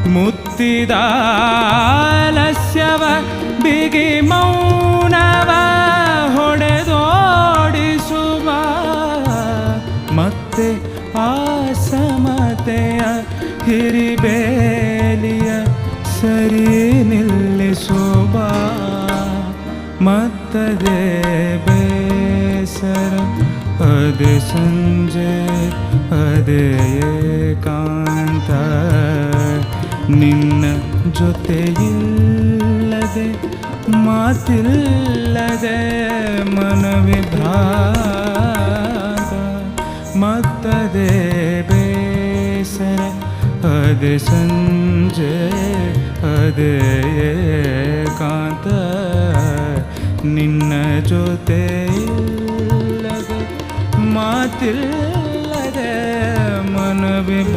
ಮುತ್ತಿದಾಲಸ್ಯವ ಬಿಗಿ ಮೌನವ ಹೊಡೆದೋಡಿಸುವ ಮತ್ತೆ ಆ ಸಮತೆಯ ಹಿರಿಬೇಲಿಯ ಸರಿ ನಿಲ್ಲಿಸುವ ಮತ್ತದೆ ಬೇಸರ ಅದೇ ಸಂಜೆ ಅದೇ ಏಕಾಂತ ನಿನ್ನ ಜೊತೆಯಿಲ್ಲದೆ ಮಾತಿಲ್ಲದೆ ಮನವಿಭ್ರಾಂತ ಮತ್ತದೆ ಬೇಸರ ಅದೇ ಸಂಜೆ ಅದೇ ಏಕಾಂತ ನಿನ್ನ ಜೊತೆಯಿಲ್ಲದೆ ಮಾತಿಲ್ಲದೆ ಮನವಿಭ್ರಾಂತ